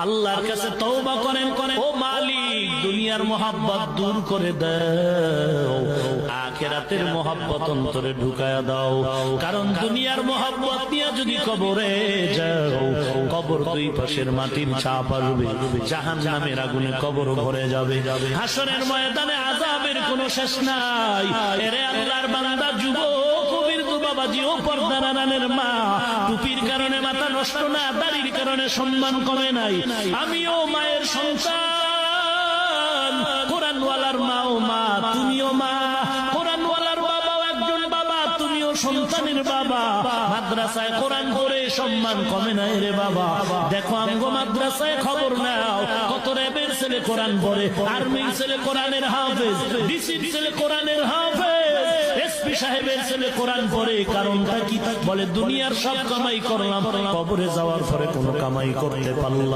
আল্লাহর কাছে তওবা করেন। ও মালিক, দুনিয়ার মোহাব্বত দূর করে দাও, আখিরাতের মোহাব্বত অন্তরে ঢুকায়া দাও। কারণ দুনিয়ার মোহাব্বত নিয়ে যদি কবরে যাও, কবর দুই পাশের মাটির ছাপ আসবে, জাহান্নামের আগুনে কবর ভরে যাবে। হাসরের ময়দানে আযাবের কোনো শেষ নাই। এরে আল্লাহর বান্দা, যুবক, কবির বাবাজি, ও পর্দার আড়ালের মা, টুপির কারণে মাথা নষ্ট না, দাড়ির কারণে সম্মান কমে নাই। আমিও মায়ের সন্তান, কোরআনওয়ালার মা, ও মা, তুমিও মা, কোরআনওয়ালার বাবাও একজন বাবা, তুমিও সন্তানের বাবা। মাদ্রাসায় কোরআন পড়ে সম্মান কমে নাই রে বাবা। দেখো আমগো মাদ্রাসায় খবর নাও, কত র্যাবের ছেলে কোরআন পড়ে, আর্মির ছেলে কোরআনের হাফেজ, ডিসির ছেলে কোরআনের হাফেজ, এসপি সাহেবের ছেলে কোরআন পড়ে। কারণটা কি? বলে দুনিয়ার সব কামাই করলাম, কবরে যাওয়ার পরে কোনো কামাই করতে পারলাম